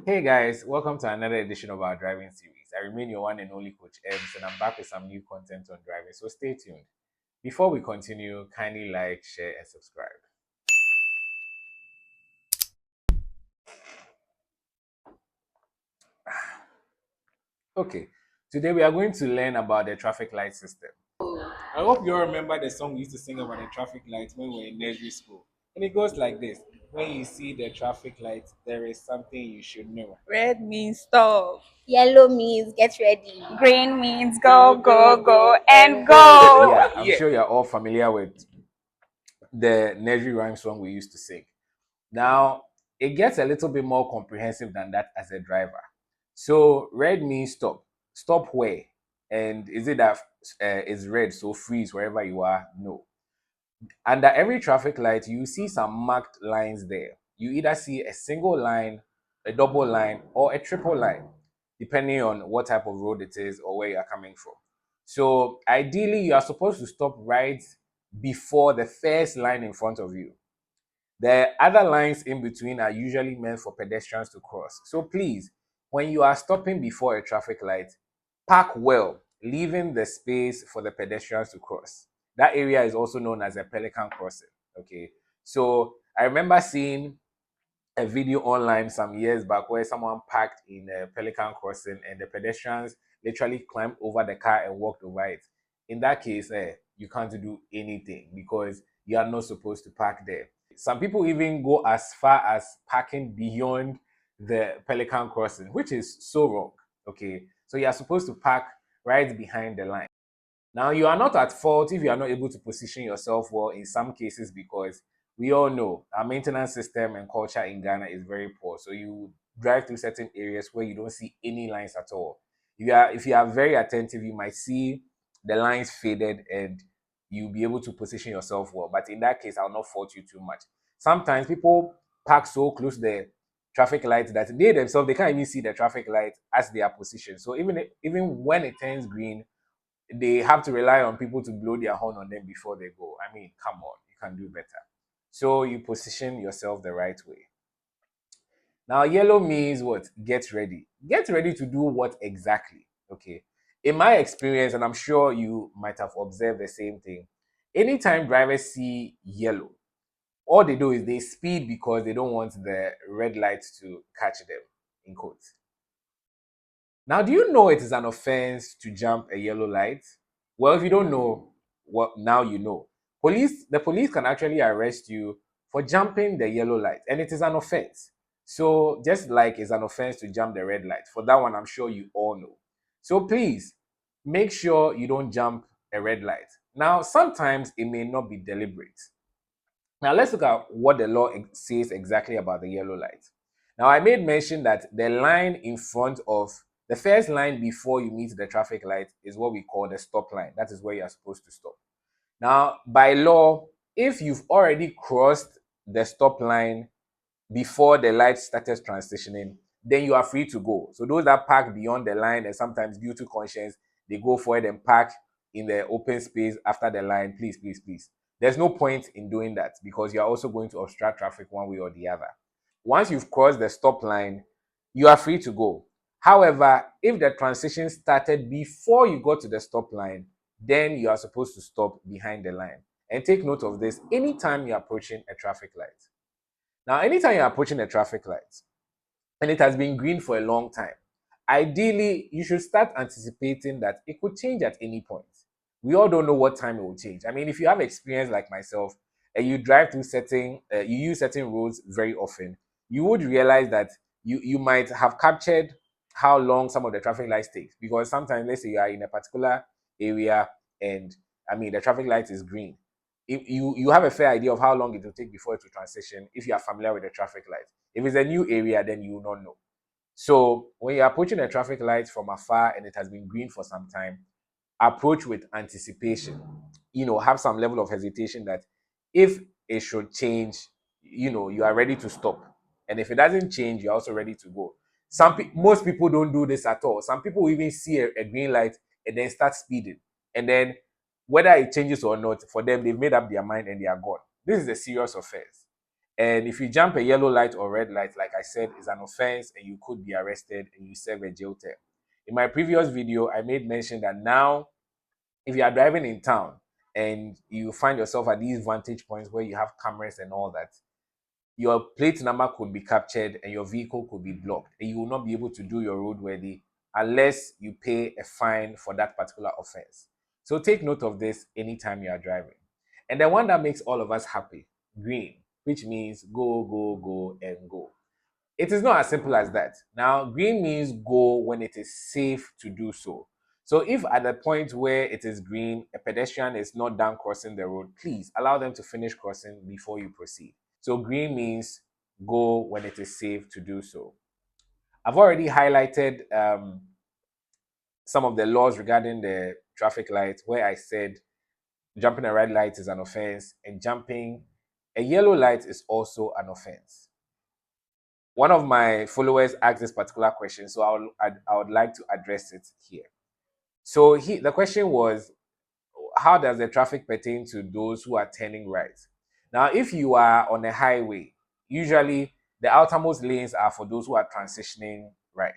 Hey guys, welcome to another edition of our driving series. I remain your one and only Coach Ems, and I'm back with some new content on driving, so stay tuned. Before we continue, kindly like, share, and subscribe. Okay, today we are going to learn about the traffic light system. I hope you all remember the song we used to sing about the traffic lights when we were in nursery school. And it goes like this: when you see the traffic lights, there is something you should know. Red means stop. Yellow means get ready. Green means go, go, go, and go. Yeah, I'm sure you're all familiar with the nursery rhyme song we used to sing. Now, it gets a little bit more comprehensive than that as a driver. So, red means stop. Stop where? And is it that it's red, so freeze wherever you are? No. Under every traffic light, you see some marked lines there. You either see a single line, a double line, or a triple line, depending on what type of road it is or where you are coming from. So, ideally, you are supposed to stop right before the first line in front of you. The other lines in between are usually meant for pedestrians to cross. So please, when you are stopping before a traffic light, park well, leaving the space for the pedestrians to cross. That area is also known as a pelican crossing. Okay. So I remember seeing a video online some years back where someone parked in a pelican crossing and the pedestrians literally climbed over the car and walked over it. In that case, you can't do anything because you are not supposed to park there. Some people even go as far as parking beyond the pelican crossing, which is so wrong. Okay, so you are supposed to park right behind the line. Now, you are not at fault if you are not able to position yourself well in some cases because we all know our maintenance system and culture in Ghana is very poor. So you drive through certain areas where you don't see any lines at all. If you are very attentive, you might see the lines faded and you'll be able to position yourself well. But in that case, I'll not fault you too much. Sometimes people park so close to the traffic lights that they themselves they can't even see the traffic light as they are positioned. So even when it turns green, they have to rely on people to blow their horn on them before they go. I mean, come on, you can do better. So you position yourself the right way. Now, yellow means what? Get ready. Get ready to do what exactly? Okay. In my experience, and I'm sure you might have observed the same thing, anytime drivers see yellow, all they do is they speed because they don't want the red light to catch them, in quotes. Now, do you know it is an offense to jump a yellow light? Well, if you don't know, well, now you know. The police can actually arrest you for jumping the yellow light, and it is an offense. So, just like it's an offense to jump the red light, for that one, I'm sure you all know. So, please make sure you don't jump a red light. Now, sometimes it may not be deliberate. Now, let's look at what the law says exactly about the yellow light. Now, I made mention that the line in front of the first line before you meet the traffic light is what we call the stop line. That is where you are supposed to stop. Now, by law, if you've already crossed the stop line before the light started transitioning, then you are free to go. So those that park beyond the line and sometimes due to conscience, they go for it and park in the open space after the line. Please, please, please. There's no point in doing that because you're also going to obstruct traffic one way or the other. Once you've crossed the stop line, you are free to go. However, if the transition started before you got to the stop line, then you are supposed to stop behind the line. And take note of this anytime you're approaching a traffic light. Now, anytime you're approaching a traffic light and it has been green for a long time, ideally, you should start anticipating that it could change at any point. We all don't know what time it will change. I mean, if you have experience like myself and you drive through you use certain roads very often, you would realize that you might have captured how long some of the traffic lights take because sometimes, let's say you are in a particular area and I mean the traffic light is green. If you have a fair idea of how long it will take before it will transition if you are familiar with the traffic light. If it's a new area, then you will not know. So when you're approaching a traffic light from afar and it has been green for some time, approach with anticipation. Have some level of hesitation that if it should change, you are ready to stop. And if it doesn't change, you're also ready to go. Most people don't do this at all. Some people even see a green light and then start speeding. And then whether it changes or not, for them, they've made up their mind and they are gone. This is a serious offense. And if you jump a yellow light or red light, like I said, is an offense and you could be arrested and you serve a jail term. In my previous video, I made mention that now, if you are driving in town and you find yourself at these vantage points where you have cameras and all that, your plate number could be captured and your vehicle could be blocked, and you will not be able to do your roadworthy unless you pay a fine for that particular offense. So take note of this anytime you are driving. And the one that makes all of us happy, green, which means go, go, go, and go. It is not as simple as that. Now, green means go when it is safe to do so. So if at the point where it is green, a pedestrian is not done crossing the road, please allow them to finish crossing before you proceed. So green means go when it is safe to do so. I've already highlighted some of the laws regarding the traffic light, where I said jumping a red light is an offense and jumping a yellow light is also an offense. One of my followers asked this particular question, so I would like to address it here. So the question was, how does the traffic pertain to those who are turning right? Now, if you are on a highway, usually the outermost lanes are for those who are transitioning right.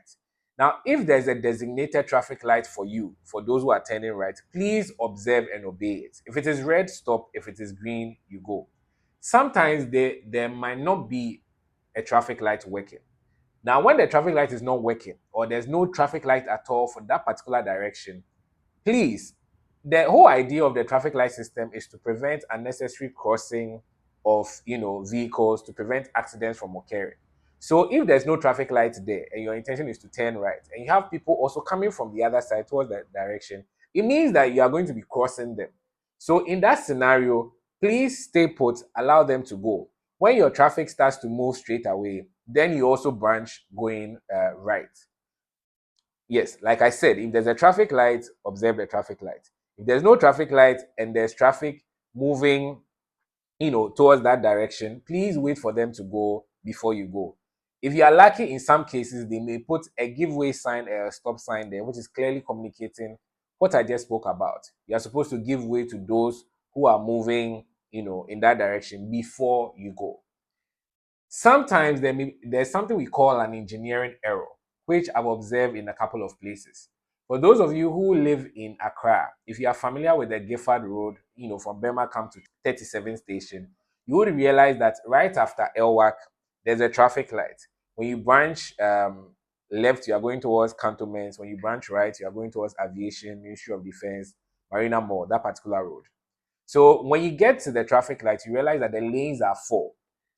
Now, if there's a designated traffic light for you, for those who are turning right, please observe and obey it. If it is red, stop. If it is green, you go. Sometimes there might not be a traffic light working. Now, when the traffic light is not working or there's no traffic light at all for that particular direction, please, the whole idea of the traffic light system is to prevent unnecessary crossing of vehicles, to prevent accidents from occurring. So if there's no traffic light there and your intention is to turn right and you have people also coming from the other side towards that direction, it means that you are going to be crossing them. So in that scenario, please stay put, allow them to go. When your traffic starts to move straight away, then you also branch going right. Yes, like I said, if there's a traffic light, observe the traffic light. If there's no traffic light and there's traffic moving, towards that direction, please wait for them to go before you go. If you are lucky, in some cases, they may put a giveaway sign, a stop sign there, which is clearly communicating what I just spoke about. You are supposed to give way to those who are moving, in that direction before you go. Sometimes there's something we call an engineering error, which I've observed in a couple of places. For those of you who live in Accra, if you are familiar with the Gifford Road, from Bermakam to 37 station, you would realize that right after Elwak, there's a traffic light. When you branch left, you are going towards Cantonments. When you branch right, you are going towards Aviation, Ministry of Defense, Marina Mall, that particular road. So when you get to the traffic light, you realize that the lanes are four.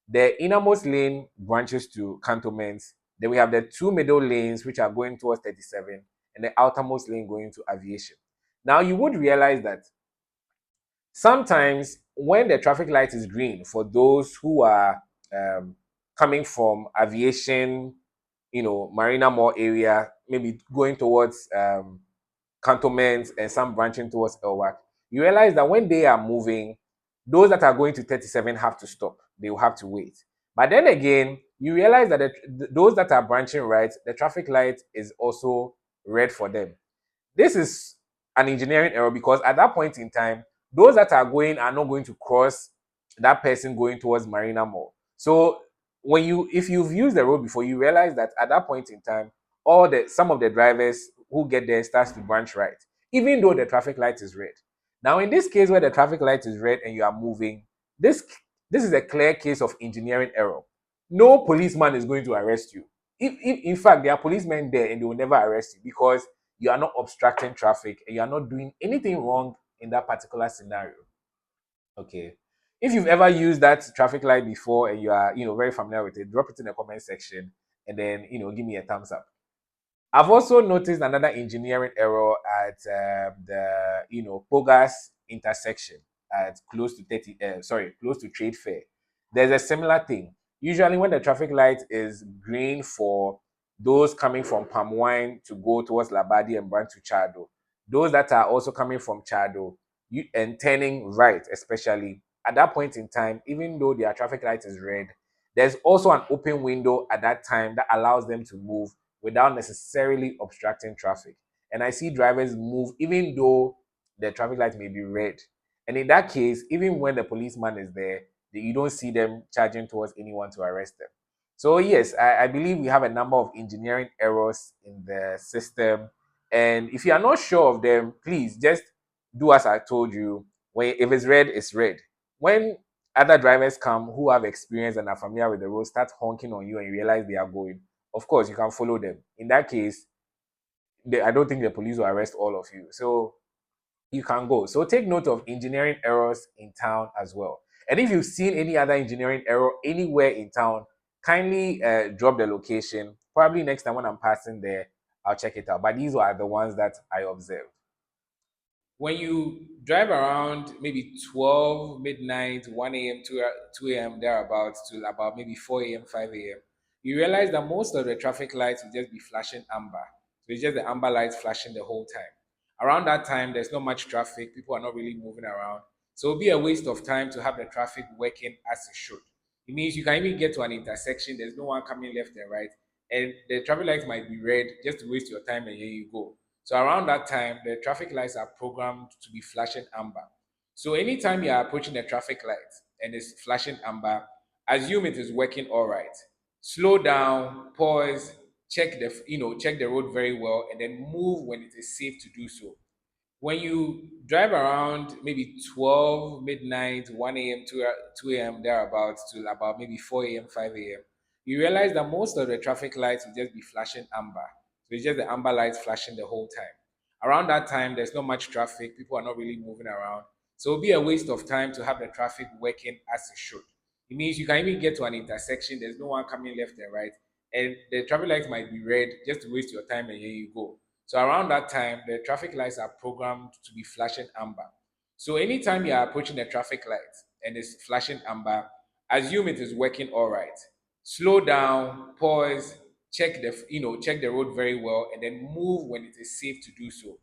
The innermost lane branches to Cantonments. Then we have the two middle lanes, which are going towards 37, and the outermost lane going to Aviation. Now, you would realize that sometimes when the traffic light is green, for those who are coming from Aviation, Marina Mall area, maybe going towards Cantonments and some branching towards Elwak, you realize that when they are moving, those that are going to 37 have to stop. They will have to wait. But then again, you realize that those that are branching right, the traffic light is also red for them. This is an engineering error because at that point in time, those that are going are not going to cross that person going towards Marina Mall. So if you've used the road before, you realize that at that point in time, some of the drivers who get there starts to branch right, even though the traffic light is red. Now, in this case where the traffic light is red and you are moving, this is a clear case of engineering error. No policeman is going to arrest you. If in fact there are policemen there and they will never arrest you because you are not obstructing traffic and you are not doing anything wrong in that particular scenario. Okay. If you've ever used that traffic light before and you are, very familiar with it, drop it in the comment section and then, give me a thumbs up. I've also noticed another engineering error at Pogas intersection at close to Trade Fair. There's a similar thing. Usually when the traffic light is green for those coming from Palm Wine to go towards Labadi and branch to Chado, those that are also coming from Chado and turning right, especially at that point in time, even though their traffic light is red, there's also an open window at that time that allows them to move without necessarily obstructing traffic. And I see drivers move even though the traffic light may be red. And in that case, even when the policeman is there, you don't see them charging towards anyone to arrest them. So yes, I believe we have a number of engineering errors in the system. And if you are not sure of them, please just do as I told you. When if it's red, it's red. When other drivers come who have experience and are familiar with the road, start honking on you and you realize they are going, of course you can follow them. In that case, I don't think the police will arrest all of you. So you can go. So take note of engineering errors in town as well. And if you've seen any other engineering error anywhere in town, kindly drop the location. Probably next time when I'm passing there, I'll check it out. But these are the ones that I observed. When you drive around maybe 12 midnight, 1 a.m., 2 a.m., thereabouts, to about maybe 4 a.m., 5 a.m., you realize that most of the traffic lights will just be flashing amber. So it's just the amber lights flashing the whole time. Around that time, there's not much traffic. People are not really moving around. So it'll be a waste of time to have the traffic working as it should. It means you can even get to an intersection, there's no one coming left and right, and the traffic lights might be red just to waste your time, and here you go. So around that time, the traffic lights are programmed to be flashing amber. So anytime you are approaching the traffic light and it's flashing amber, assume it is working all right. Slow down, pause, check the road very well, and then move when it is safe to do so. When you drive around maybe 12 midnight, 1 a.m., 2 a.m., thereabouts, to about maybe 4 a.m., 5 a.m., you realize that most of the traffic lights will just be flashing amber. So it's just the amber lights flashing the whole time. Around that time, there's not much traffic. People are not really moving around. So it'll be a waste of time to have the traffic working as it should. It means you can even get to an intersection, there's no one coming left and right, and the traffic lights might be red just to waste your time, and here you go. So around that time, the traffic lights are programmed to be flashing amber. So anytime you are approaching the traffic light and it's flashing amber, assume it is working all right. Slow down, pause, check the road very well, and then move when it is safe to do so.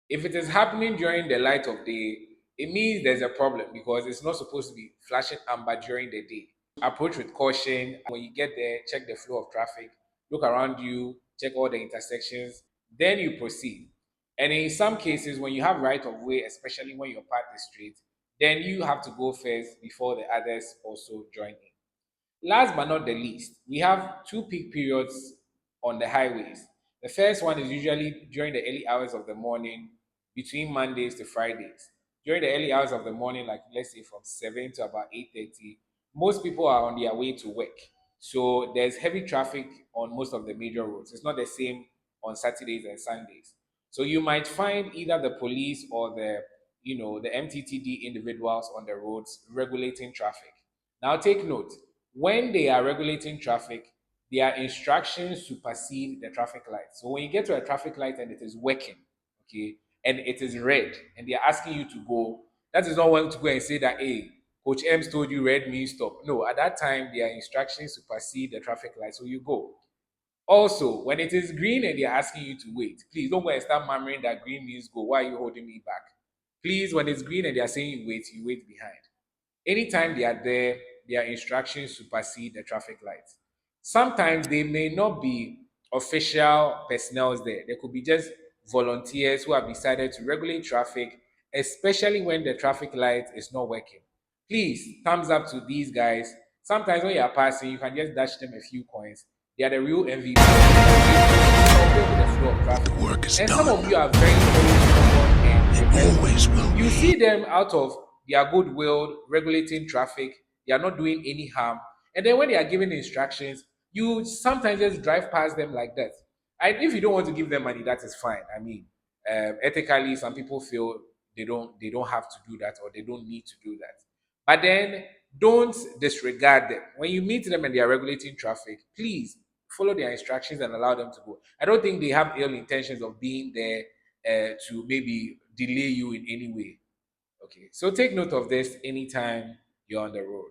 If it is happening during the light of day, it means there's a problem because it's not supposed to be flashing amber during the day. Approach with caution. When you get there, check the flow of traffic, look around you, check all the intersections, then you proceed. And in some cases, when you have right of way, especially when you're part the street, then you have to go first before the others also join in. Last but not the least, we have two peak periods on the highways. The first one is usually during the early hours of the morning, between Mondays to Fridays. During the early hours of the morning, like let's say from 7 to about 8:30, most people are on their way to work. So there's heavy traffic on most of the major roads. It's not the same on Saturdays and Sundays. So you might find either the police or the MTTD individuals on the roads regulating traffic. Now take note, when they are regulating traffic, their instructions supersede the traffic light. So when you get to a traffic light and it is working, okay, and it is red, and they are asking you to go, that is not when to go and say that, hey, Coach M's told you red means stop. No, at that time, their instructions supersede the traffic light, so you go. Also, when it is green and they're asking you to wait, please don't go and start murmuring that green means go. Why are you holding me back? Please, when it's green and they're saying you wait behind. Anytime they are there, their instructions supersede the traffic lights. Sometimes they may not be official personnel there. There could be just volunteers who have decided to regulate traffic, especially when the traffic light is not working. Please, thumbs up to these guys. Sometimes when you are passing, you can just dash them a few coins. They are the real MVP. The work is and done. Some of you are very, and always will. You see them out of their goodwill regulating traffic. They are not doing any harm. And then when they are giving instructions, you sometimes just drive past them like that. And if you don't want to give them money, that is fine. I mean, ethically, some people feel they don't have to do that or they don't need to do that. But then don't disregard them. When you meet them and they are regulating traffic, please follow their instructions and allow them to go. I don't think they have ill intentions of being there to maybe delay you in any way. Okay, so take note of this anytime you're on the road.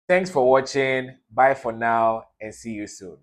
Thanks for watching. Bye for now and see you soon.